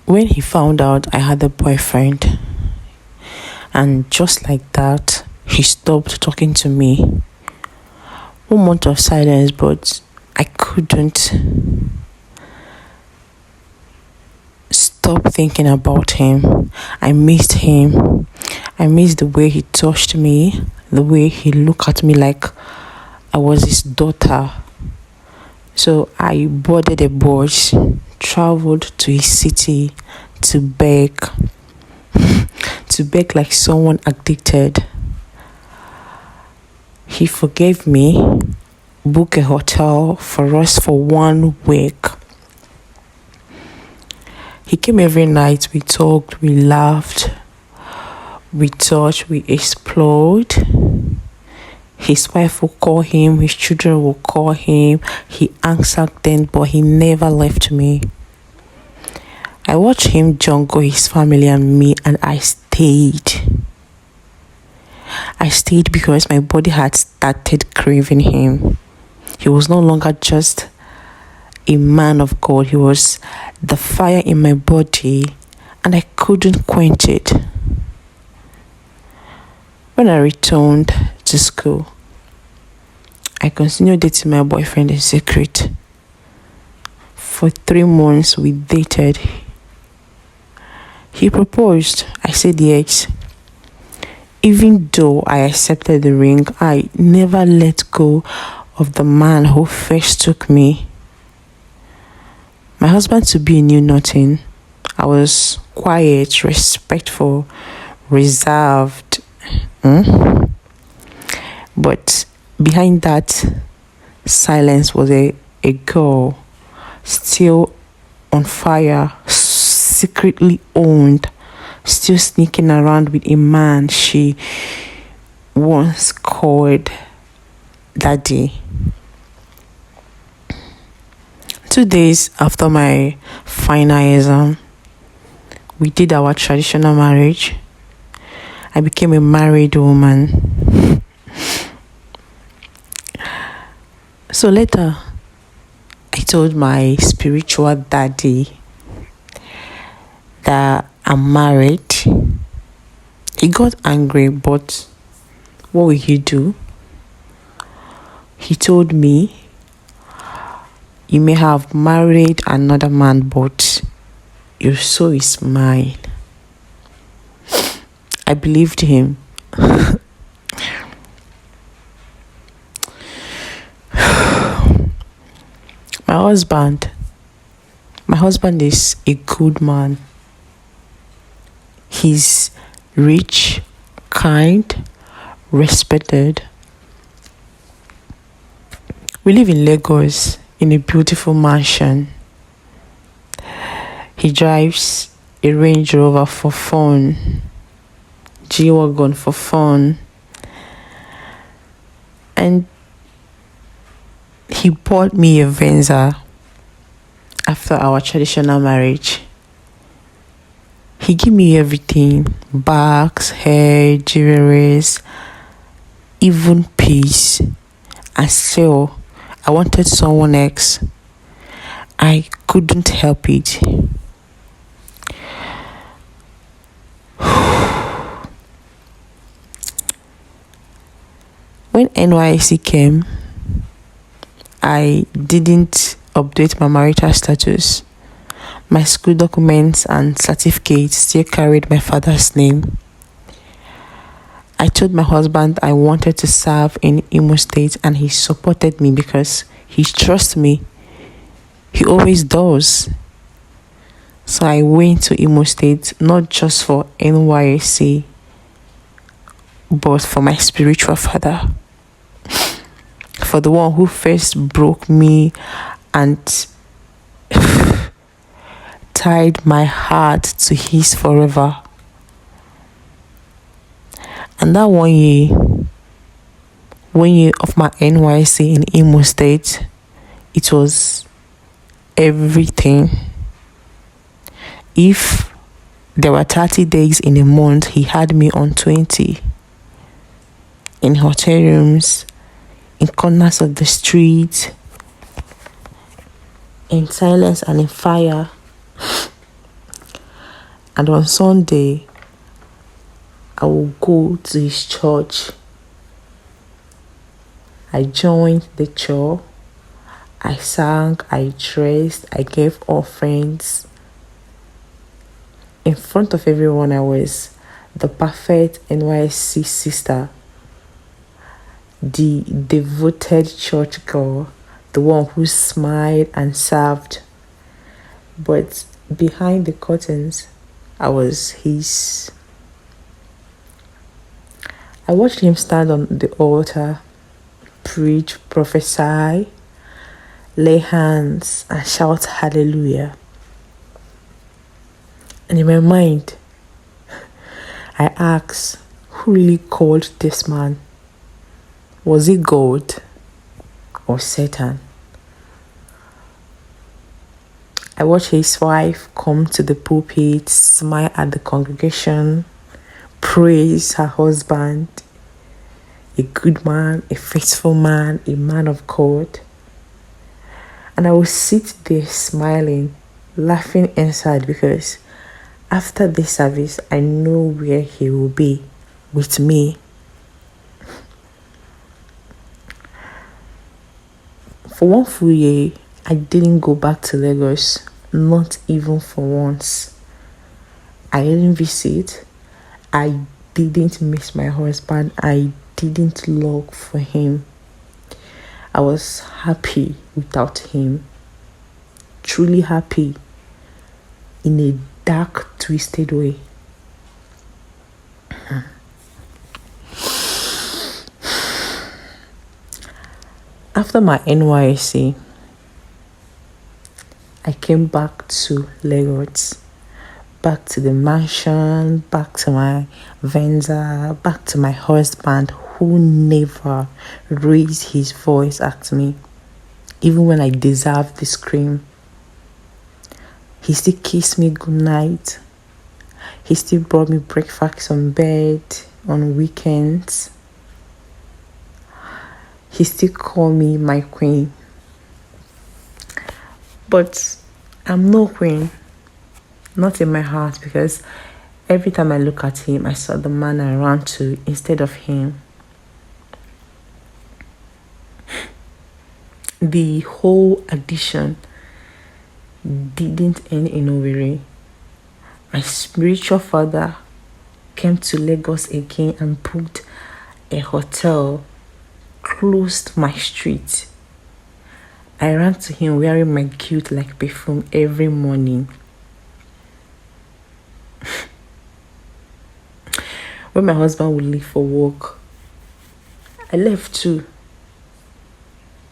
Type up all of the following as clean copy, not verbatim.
When he found out I had a boyfriend, and just like that, he stopped talking to me. 1 month of silence, but I couldn't stop thinking about him. I missed him. I missed the way he touched me, the way he looked at me like I was his daughter. So I boarded a bus, traveled to his city to beg, like someone addicted. He forgave me, booked a hotel for us for 1 week. He came every night. We talked, we laughed, we touched, we explored. His wife will call him, his children will call him. He answered then, but he never left me. I watched him jungle his family and me, and I stayed. I stayed because my body had started craving him. He was no longer just a man of God. He was the fire in my body, and I couldn't quench it. When I returned to school, I continued dating my boyfriend in secret. For 3 months, we dated. He proposed. I said yes. Even though I accepted the ring, I never let go of the man who first took me. My husband-to-be knew nothing. I was quiet, respectful, reserved. But behind that silence was a girl still on fire, secretly owned, still sneaking around with a man she once called Daddy. 2 days after my final exam, we did our traditional marriage. I became a married woman. So later, I told my spiritual daddy that I'm married. He got angry, but what will he do? He told me, you may have married another man, but your soul is mine. I believed him. My husband is a good man. He's rich, kind, respected. We live in Lagos in a beautiful mansion. He drives a Range Rover for fun, G-Wagon for fun, and he bought me a Venza after our traditional marriage. He gave me everything: bags, hair, jewelries, even peace. And still, I wanted someone else. I couldn't help it. When NYC came, I didn't update my marital status. My school documents and certificates still carried my father's name. I told my husband I wanted to serve in Imo State, and he supported me because he trusts me. He always does. So I went to Imo State, not just for NYC, but for my spiritual father. For the one who first broke me and tied my heart to his forever. And that 1 year of my NYC in Imo State, it was everything. If there were 30 days in a month, he had me on 20. In hotel rooms, in corners of the street, in silence and in fire. And on Sunday, I will go to his church. I joined the church. I sang, I dressed, I gave offerings. In front of everyone, I was the perfect NYC sister, the devoted church girl, the one who smiled and served. But behind the curtains, I was his. I watched him stand on the altar, preach, prophesy, lay hands, and shout hallelujah. And in my mind, I asked, who really called this man? Was it God or Satan? I watched his wife come to the pulpit, smile at the congregation, praise her husband, a good man, a faithful man, a man of God. And I would sit there smiling, laughing inside, because after this service, I know where he will be with me. For one full year, I didn't go back to Lagos, not even for once. I didn't visit. I didn't miss my husband. I didn't log for him. I was happy without him. Truly happy in a dark, twisted way. After my NYSC, I came back to Lagos, back to the mansion, back to my vendor, back to my husband who never raised his voice at me, even when I deserved the scream. He still kissed me goodnight. He still brought me breakfast on bed on weekends. He still called me my queen. But I'm no queen. Not in my heart, because every time I look at him, I saw the man I ran to instead of him. The whole addition didn't end in Owerri. My spiritual father came to Lagos again and booked a hotel close to my street. I ran to him wearing my cute like perfume every morning. When my husband would leave for work, I left too,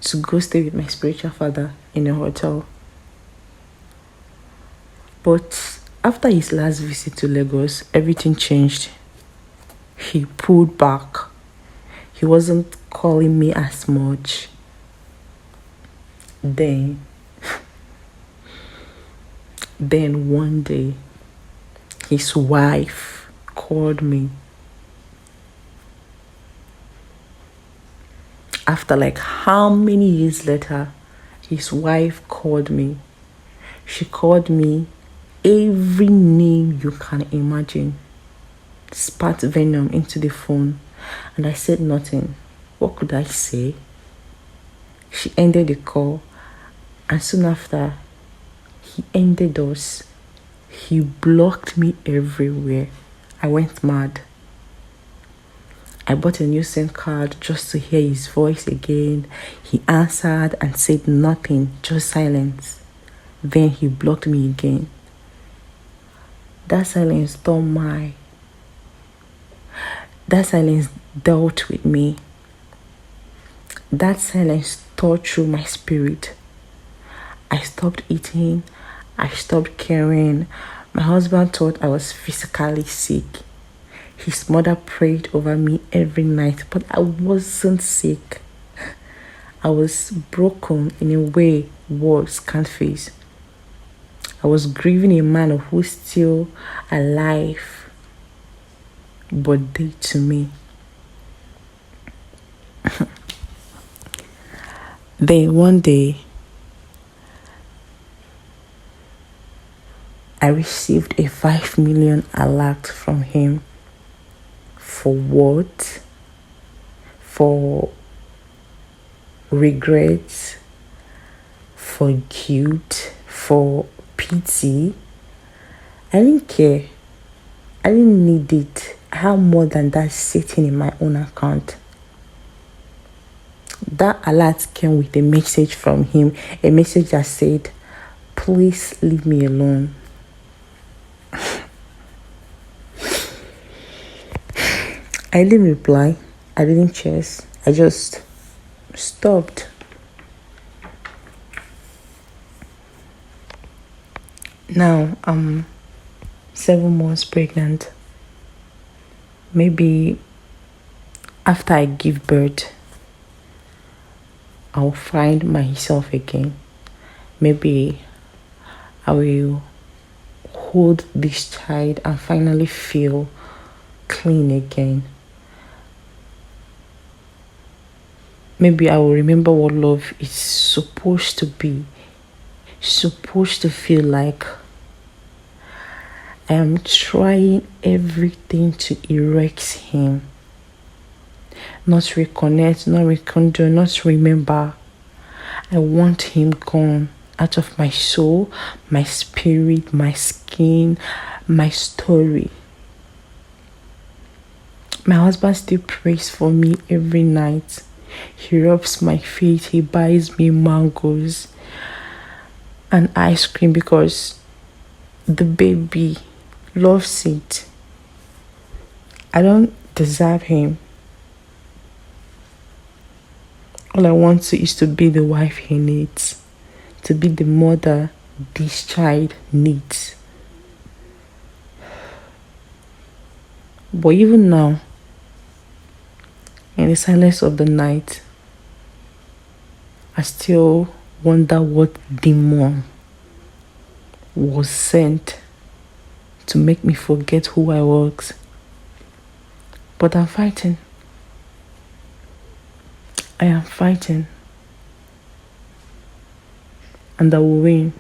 to go stay with my spiritual father in a hotel. But after his last visit to Lagos, everything changed. He pulled back. He wasn't calling me as much. Then one day, his wife called me. After like how many years later, his wife called me. She called me every name you can imagine. Spat venom into the phone, and I said nothing. What could I say? She ended the call, and soon after, he ended us. He blocked me everywhere. I went mad. I bought a new SIM card just to hear his voice again. He answered and said nothing, just silence. Then he blocked me again. That silence don't mind. That silence dealt with me. That silence tore through my spirit. I stopped eating. I stopped caring. My husband thought I was physically sick. His mother prayed over me every night, but I wasn't sick. I was broken in a way words can't face. I was grieving a man who's still alive, but dead to me. Then one day, I received a 5 million alert from him. For what? For regret, for guilt, for pity. I didn't care. I didn't need it. I have more than that sitting in my own account. That alert came with a message from him, a message that said, please leave me alone. I didn't reply. I didn't chase. I just stopped. Now I'm 7 months pregnant. Maybe after I give birth, I'll find myself again. Maybe I will hold this child and finally feel clean again. Maybe I will remember what love is supposed to be, supposed to feel like. I am trying everything to erase him. Not reconnect, not rekindle, not remember. I want him gone out of my soul, my spirit, my skin, my story. My husband still prays for me every night. He rubs my feet, he buys me mangoes and ice cream because the baby loves it. I don't deserve him. All I want to is to be the wife he needs, to be the mother this child needs. But even now, in the silence of the night, I still wonder what demon was sent to make me forget who I was. But I'm fighting. I am fighting. And I will win.